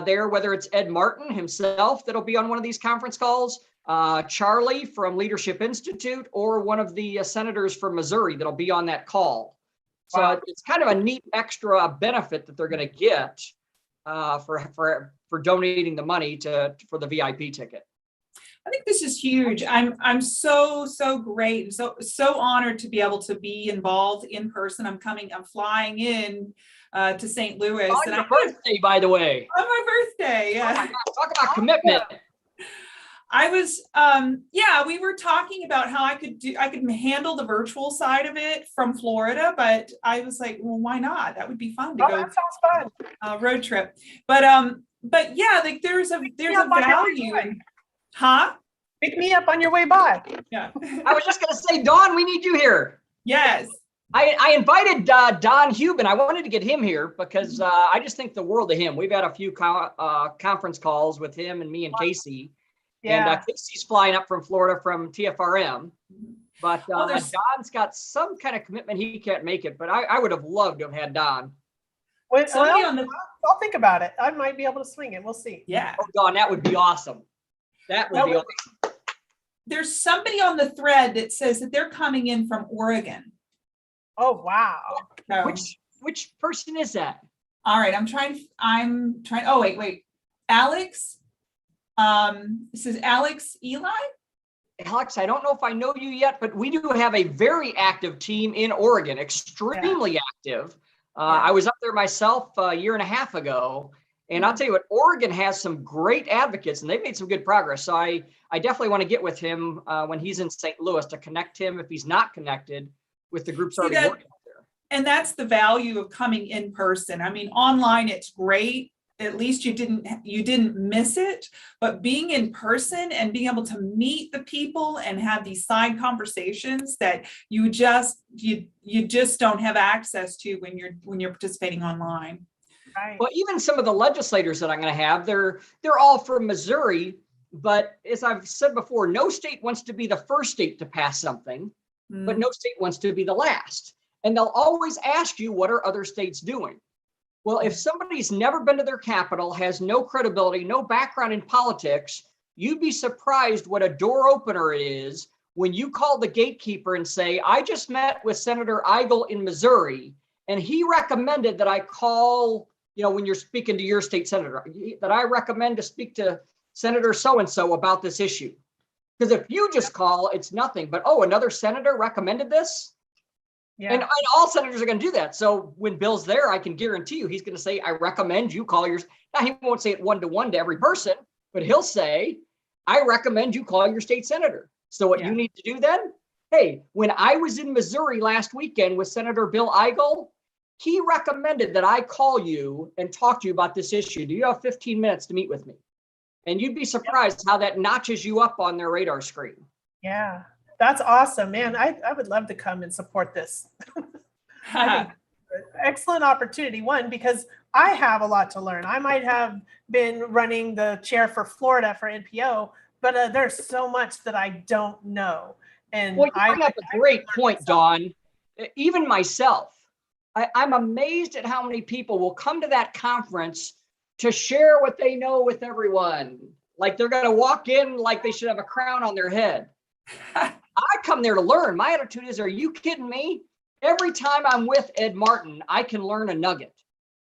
there, whether it's Ed Martin himself that'll be on one of these conference calls, Charlie from Leadership Institute, or one of the senators from Missouri that'll be on that call. So it's kind of a neat extra benefit that they're going to get for donating the money for the VIP ticket. I think this is huge. I'm so great, so honored to be able to be involved in person. I'm flying in to St. Louis. On your birthday, by the way. On my birthday, yeah. Oh my God, talk about commitment. I was, we were talking about how I could handle the virtual side of it from Florida, but I was like, well, why not? That would be fun to go. That sounds fun. Road trip, but yeah, like there's a value. Huh? Pick me up on your way by. Yeah. I was just going to say, Dawn, we need you here. Yes. I invited Don Hubin. I wanted to get him here because I just think the world of him. We've had a few conference calls with him and me and Casey. Yeah. And Casey's flying up from Florida from TFRM. But Don's got some kind of commitment. He can't make it. But I would have loved to have had Don. I'll think about it. I might be able to swing it. We'll see. Yeah. Oh, Don, that would be awesome. That would be awesome. There's somebody on the thread that says that they're coming in from Oregon. Oh, wow. So, which person is that? All right. I'm trying. Oh, wait. Alex. This is Alex Eli. Alex, I don't know if I know you yet, but we do have a very active team in Oregon, extremely active. I was up there myself a year and a half ago. And I'll tell you what, Oregon has some great advocates and they've made some good progress. So I definitely want to get with him when he's in St. Louis to connect him if he's not connected with the groups already working out there. And that's the value of coming in person. I mean, online, it's great. at least you didn't miss it. But being in person and being able to meet the people and have these side conversations that you just don't have access to when you're participating online. Right. Well, even some of the legislators that I'm going to have, they're all from Missouri. But as I've said before, no state wants to be the first state to pass something, but no state wants to be the last. And they'll always ask you, what are other states doing? Well, if somebody's never been to their capital, has no credibility, no background in politics, you'd be surprised what a door opener it is when you call the gatekeeper and say, I just met with Senator Eigel in Missouri, and he recommended that I call, when you're speaking to your state senator, that I recommend to speak to Senator so-and-so about this issue. Because if you just call, it's nothing, but, oh, another senator recommended this? Yeah. And all senators are going to do that. So when Bill's there, I can guarantee you he's going to say, I recommend you call yours. Now, he won't say it one-to-one to every person, but he'll say, I recommend you call your state senator. So what you need to do then, hey, when I was in Missouri last weekend with Senator Bill Eigel, he recommended that I call you and talk to you about this issue. Do you have 15 minutes to meet with me? And you'd be surprised how that notches you up on their radar screen. Yeah. That's awesome, man. I would love to come and support this. I think excellent opportunity. One, because I have a lot to learn. I might have been running the chair for Florida for NPO, but there's so much that I don't know. And well, you bring up a great point, Dawn. Even myself, I'm amazed at how many people will come to that conference to share what they know with everyone. Like they're going to walk in like they should have a crown on their head. I come there to learn. My attitude is, are you kidding me? Every time I'm with Ed Martin, I can learn a nugget.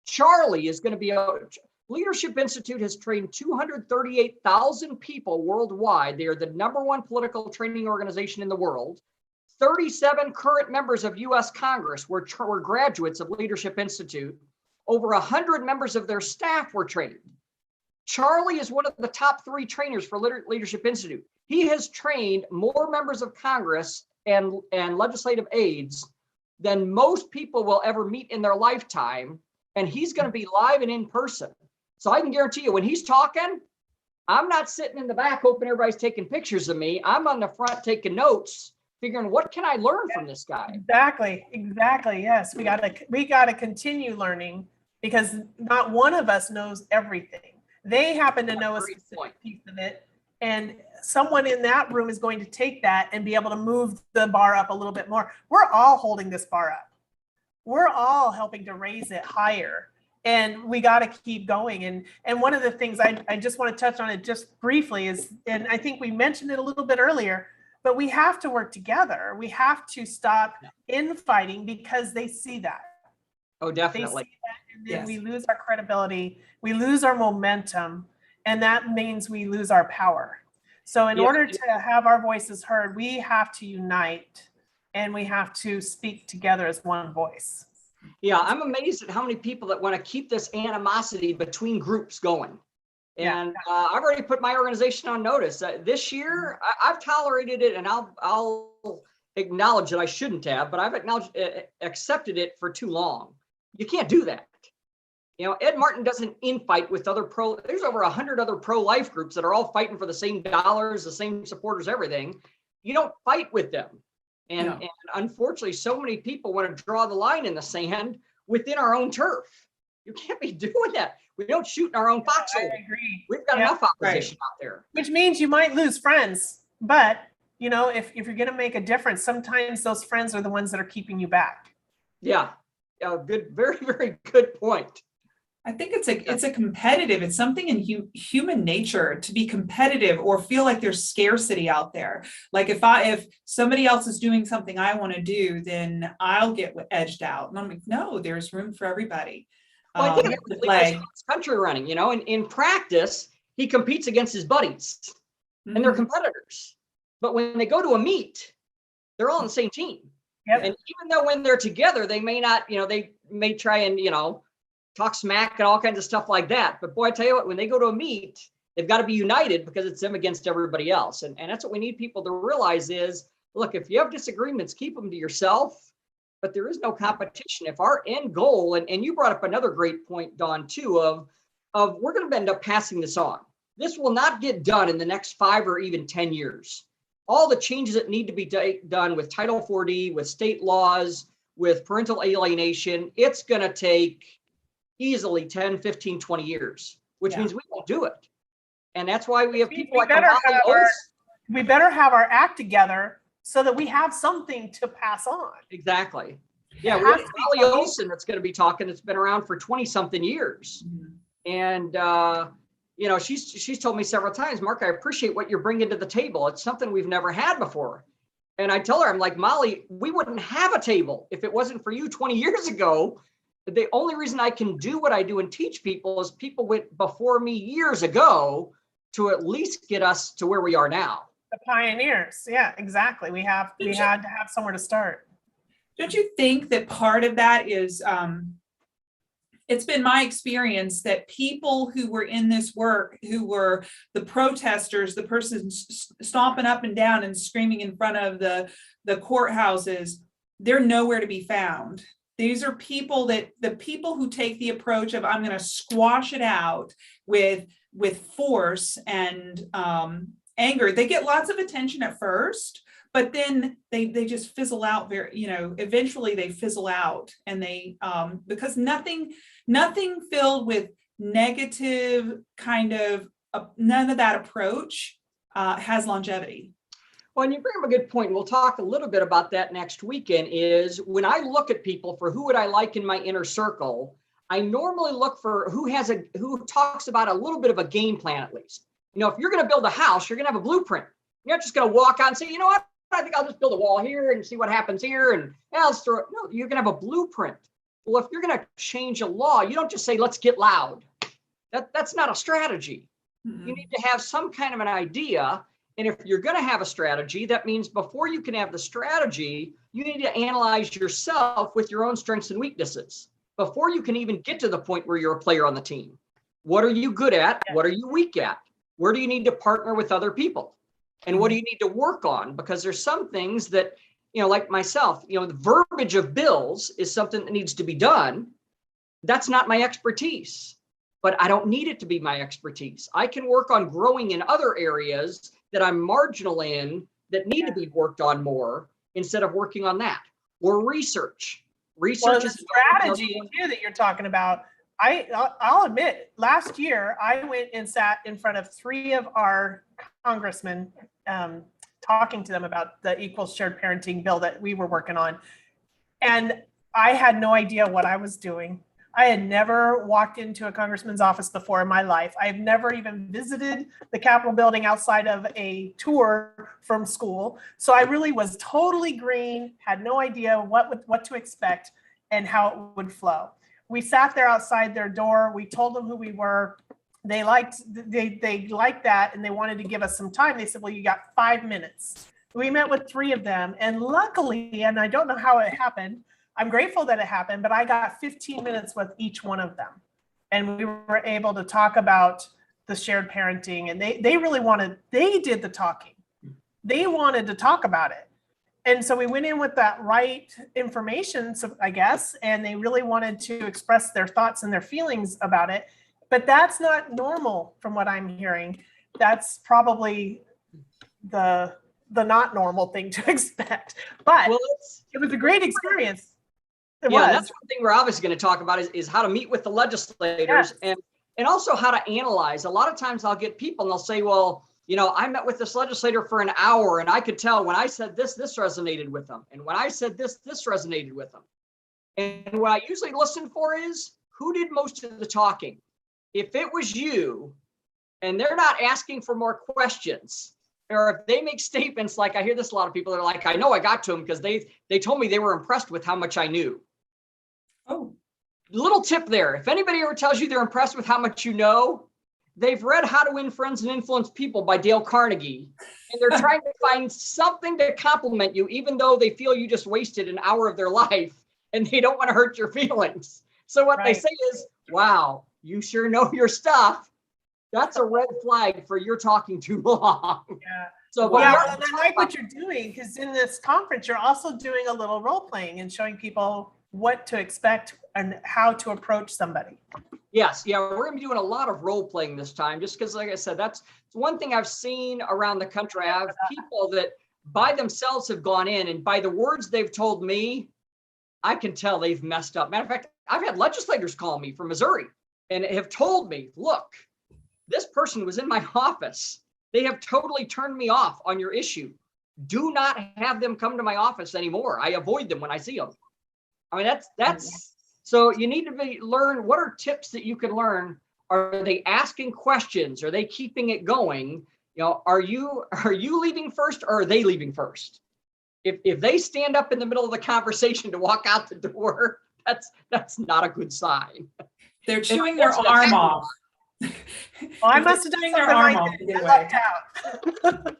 Charlie is going to be Leadership Institute has trained 238,000 people worldwide. They are the #1 political training organization in the world. 37 current members of U.S. Congress were graduates of Leadership Institute. Over 100 members of their staff were trained. Charlie is one of the top 3 trainers for Leadership Institute. He has trained more members of Congress and legislative aides than most people will ever meet in their lifetime. And he's going to be live and in person. So I can guarantee you when he's talking, I'm not sitting in the back hoping everybody's taking pictures of me. I'm on the front taking notes, figuring what can I learn from this guy? Exactly. Yes. We gotta continue learning because not one of us knows everything. They happen to know a specific piece of it. And someone in that room is going to take that and be able to move the bar up a little bit more. We're all holding this bar up. We're all helping to raise it higher. And we got to keep going. And one of the things I just want to touch on it just briefly is, and I think we mentioned it a little bit earlier, but we have to work together. We have to stop infighting because they see that. Oh, definitely. They see that, and then we lose our credibility. We lose our momentum. And that means we lose our power. So in order to have our voices heard, we have to unite and we have to speak together as one voice. Yeah, I'm amazed at how many people that want to keep this animosity between groups going. And I've already put my organization on notice. This year, I've tolerated it, and I'll acknowledge that I shouldn't have, but I've accepted it for too long. You can't do that. Ed Martin doesn't infight with there's over 100 other pro-life groups that are all fighting for the same dollars, the same supporters, everything. You don't fight with them. And unfortunately, so many people want to draw the line in the sand within our own turf. You can't be doing that. We don't shoot in our own foxhole. I agree. We've got enough opposition out there. Which means you might lose friends. But, if you're going to make a difference, sometimes those friends are the ones that are keeping you back. Yeah. Good. Very, very good point. I think it's a competitive, it's something in human nature to be competitive or feel like there's scarcity out there. Like if somebody else is doing something I want to do, then I'll get edged out. And I'm like, no, there's room for everybody. Well, I think it's country running, in practice, he competes against his buddies and they're competitors. But when they go to a meet, they're all on the same team. Yep. And even though when they're together, they may not, they may try and, talk smack and all kinds of stuff like that. But boy, I tell you what, when they go to a meet, they've got to be united because it's them against everybody else. And that's what we need people to realize is, look, if you have disagreements, keep them to yourself, but there is no competition. If our end goal, and you brought up another great point, Dawn, too, of of we're going to end up passing this on. This will not get done in the next 5 or even 10 years. All the changes that need to be done with Title 40, with state laws, with parental alienation, it's going to take easily 10, 15, 20 years, which means we won't do it. And that's why we have people like we better have our act together so that we have something to pass on. Exactly. Yeah, we have Molly Olson that's going to be talking. That's been around for 20 something years. And, you know, she's told me several times, Mark, I appreciate what you're bringing to the table. It's something we've never had before. And I tell her, I'm like, Molly, we wouldn't have a table if it wasn't for you 20 years ago. The only reason I can do what I do and teach people is people went before me years ago to at least get us to where we are now. The pioneers. Yeah, exactly. We had to have somewhere to start. Don't you think that part of that is, it's been my experience that people who were in this work, who were the protesters, the person stomping up and down and screaming in front of the courthouses, they're nowhere to be found. These are people the people who take the approach of, I'm going to squash it out with force and anger. They get lots of attention at first, but then they just fizzle out eventually they fizzle out, and they because nothing filled with negative kind of none of that approach has longevity. Well, and you bring up a good point. We'll talk a little bit about that next weekend. Is when I look at people for who would I like in my inner circle, I normally look for who talks about a little bit of a game plan at least. You know, if you're going to build a house, you're going to have a blueprint. You're not just going to walk out and say, you know what, I think I'll just build a wall here and see what happens here, and let's throw it. No, you're going to have a blueprint. Well, if you're going to change a law, you don't just say, let's get loud. That's not a strategy. Mm-hmm. You need to have some kind of an idea. And if you're going to have a strategy, that means before you can have the strategy, you need to analyze yourself with your own strengths and weaknesses before you can even get to the point where you're a player on the team. What are you good at? What are you weak at? Where do you need to partner with other people? And what do you need to work on? Because there's some things that, you know, like myself, you know, the verbiage of bills is something that needs to be done. That's not my expertise, but I don't need it to be my expertise. I can work on growing in other areas that I'm marginal in that need to be worked on more instead of working on that. Or research. Research is strategy too that you're talking about. I'll admit, last year I went and sat in front of 3 of our congressmen, talking to them about the equal shared parenting bill that we were working on. And I had no idea what I was doing. I had never walked into a congressman's office before in my life. I've never even visited the Capitol building outside of a tour from school. So I really was totally green, had no idea what to expect and how it would flow. We sat there outside their door. We told them who we were. They liked that, and they wanted to give us some time. They said, well, you got 5 minutes. We met with 3 of them, and luckily, and I don't know how it happened, I'm grateful that it happened, but I got 15 minutes with each one of them. And we were able to talk about the shared parenting, and they did the talking. They wanted to talk about it. And so we went in with that right information, so I guess, and they really wanted to express their thoughts and their feelings about it. But that's not normal from what I'm hearing. That's probably the not normal thing to expect. But it was a great experience. That's one thing we're obviously going to talk about is how to meet with the legislators and also how to analyze. A lot of times I'll get people and they'll say, well, you know, I met with this legislator for an hour and I could tell when I said this resonated with them. And when I said this resonated with them. And what I usually listen for is who did most of the talking? If it was you and they're not asking for more questions, or if they make statements like, I hear this a lot of people, they're like, I know I got to them because they told me they were impressed with how much I knew. Oh, little tip there. If anybody ever tells you they're impressed with how much you know, they've read How to Win Friends and Influence People by Dale Carnegie, and they're trying to find something to compliment you, even though they feel you just wasted an hour of their life and they don't want to hurt your feelings. So what they say is, wow, you sure know your stuff. That's a red flag for you're talking too long. Yeah. So, and I like what you're doing, because in this conference, you're also doing a little role playing and showing people what to expect and how to approach somebody. Yes, yeah, we're gonna be doing a lot of role playing this time, just because, like I said, that's one thing I've seen around the country. I have people that by themselves have gone in, and by the words they've told me, I can tell they've messed up. Matter of fact, I've had legislators call me from Missouri and have told me, look, this person was in my office. They have totally turned me off on your issue. Do not have them come to my office anymore. I avoid them when I see them. I mean, that's so you need to learn what are tips that you can learn. Are they asking questions? Are they keeping it going? You know, are you leaving first or are they leaving first? If they stand up in the middle of the conversation to walk out the door, that's not a good sign. They're chewing their arm off. Well, I must have done their something arm like off that. either I way. lucked out.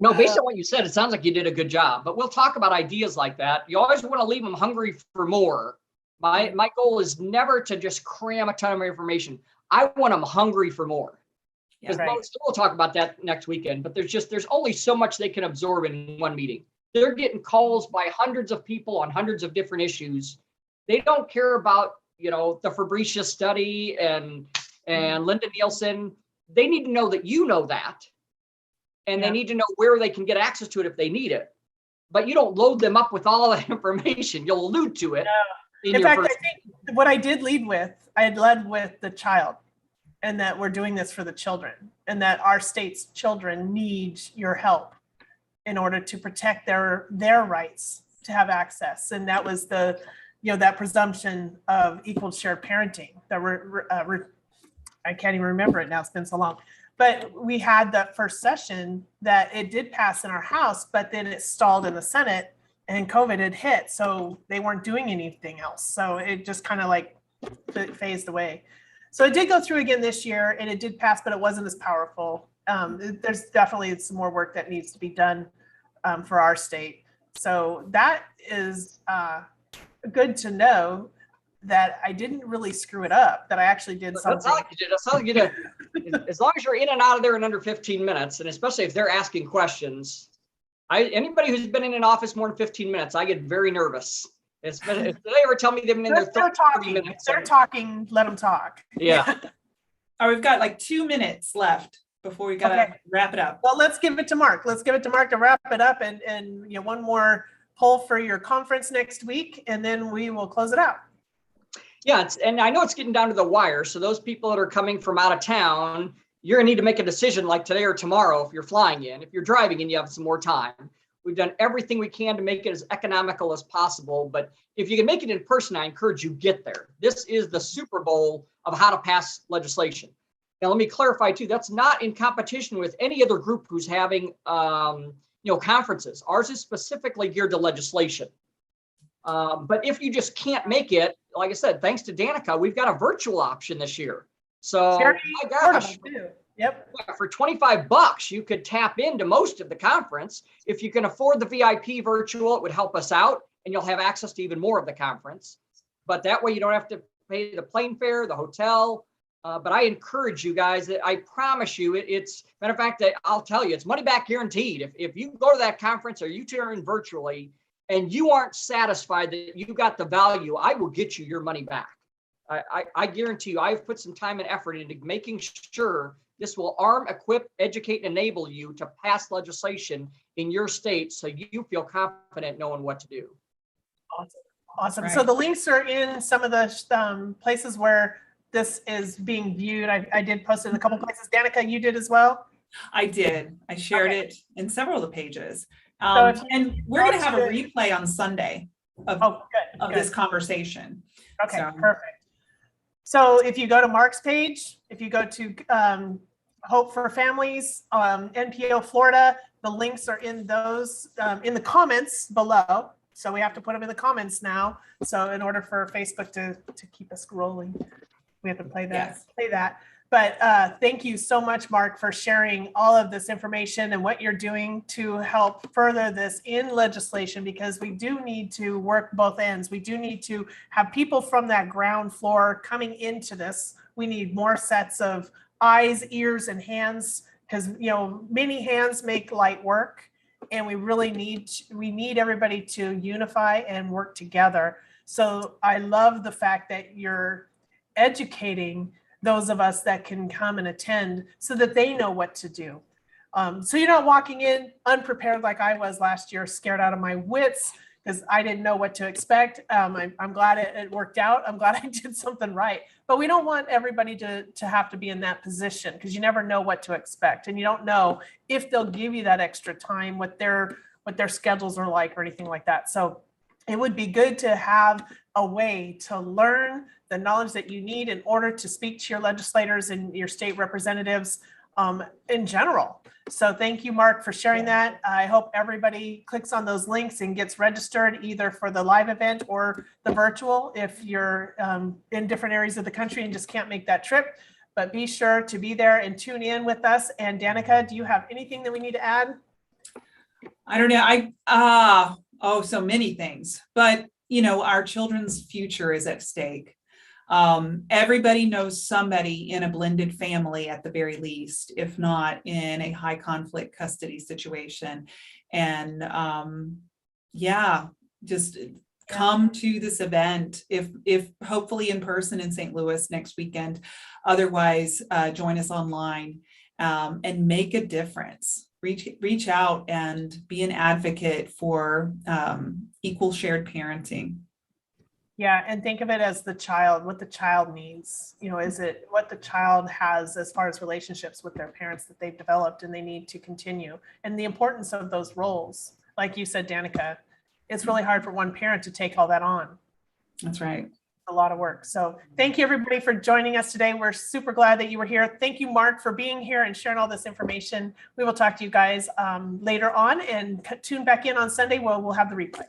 No, based on what you said, it sounds like you did a good job, but we'll talk about ideas like that. You always want to leave them hungry for more. My goal is never to just cram a ton of information. I want them hungry for more. Yeah, right. We'll talk about that next weekend, but there's only so much they can absorb in one meeting. They're getting calls by hundreds of people on hundreds of different issues. They don't care about, you know, the Fabricius study and Linda Nielsen. They need to know that you know that. And they need to know where they can get access to it if they need it. But you don't load them up with all that information. You'll allude to it. In fact, I think what I did lead with, I had led with the child, and that we're doing this for the children, and that our state's children need your help in order to protect their rights to have access. And that was the, you know, that presumption of equal shared parenting that I can't even remember it now. It's been so long. But we had that first session that it did pass in our House, but then it stalled in the Senate and COVID had hit. So they weren't doing anything else. So it just kind of like phased away. So it did go through again this year and it did pass, but it wasn't as powerful. There's definitely some more work that needs to be done for our state. So that is good to know that I didn't really screw it up, that I actually did something. That's not like you did. That's not like you did. As long as you're in and out of there in under 15 minutes, and especially if they're asking questions, anybody who's been in an office more than 15 minutes, I get very nervous. If they ever tell me they've been in there 30 minutes. If they're talking, let them talk. Yeah. Oh, we've got like 2 minutes left before we gotta wrap it up. Well, let's give it to Mark. Let's give it to Mark to wrap it up and you know, one more poll for your conference next week, and then we will close it out. Yeah, and I know it's getting down to the wire. So those people that are coming from out of town, you're gonna need to make a decision like today or tomorrow if you're flying in. If you're driving in, you have some more time. We've done everything we can to make it as economical as possible. But if you can make it in person, I encourage you get there. This is the Super Bowl of how to pass legislation. Now, let me clarify too, that's not in competition with any other group who's having conferences. Ours is specifically geared to legislation. But if you just can't make it, like I said, thanks to Danica, we've got a virtual option this year. So, my gosh, yep. For $25, you could tap into most of the conference. If you can afford the VIP virtual, it would help us out, and you'll have access to even more of the conference. But that way, you don't have to pay the plane fare, the hotel. But I encourage you guys that I promise you, it's matter of fact, I'll tell you, it's money back guaranteed. If you go to that conference or you tune in virtually, and you aren't satisfied that you got the value, I will get you your money back. I guarantee you, I've put some time and effort into making sure this will arm, equip, educate, and enable you to pass legislation in your state so you feel confident knowing what to do. Awesome. Right. So the links are in some of the places where this is being viewed. I did post it in a couple places. Danica, you did as well? I did. I shared it in several of the pages. So and we're going to have a replay on Sunday of this conversation. Okay, So. perfect. So if you go to Mark's page, if you go to Hope for Families, NPO Florida, the links are in those, in the comments below. So we have to put them in the comments now. So in order for Facebook to keep us scrolling, we have to play that. But thank you so much, Mark, for sharing all of this information and what you're doing to help further this in legislation, because we do need to work both ends. We do need to have people from that ground floor coming into this. We need more sets of eyes, ears, and hands, because many hands make light work, and we really need everybody to unify and work together. So I love the fact that you're educating those of us that can come and attend so that they know what to do. So you're not walking in unprepared like I was last year, scared out of my wits because I didn't know what to expect. I'm glad it worked out. I'm glad I did something right. But we don't want everybody to have to be in that position because you never know what to expect. And you don't know if they'll give you that extra time, what their schedules are like or anything like that. So it would be good to have a way to learn the knowledge that you need in order to speak to your legislators and your state representatives in general. So thank you, Mark, for sharing that. I hope everybody clicks on those links and gets registered either for the live event or the virtual if you're in different areas of the country and just can't make that trip. But be sure to be there and tune in with us. And Danica, do you have anything that we need to add? I don't know. So many things, but our children's future is at stake. Everybody knows somebody in a blended family at the very least, if not in a high conflict custody situation. And just come to this event if hopefully in person in St. Louis next weekend. Otherwise, join us online and make a difference. Reach out and be an advocate for equal shared parenting. Yeah, and think of it as the child, what the child needs. Is it what the child has as far as relationships with their parents that they've developed and they need to continue, and the importance of those roles. Like you said, Danica, it's really hard for one parent to take all that on. That's right. A lot of work. So thank you everybody for joining us today. We're super glad that you were here. Thank you, Mark, for being here and sharing all this information. We will talk to you guys later on, and tune back in on Sunday where we'll have the replay.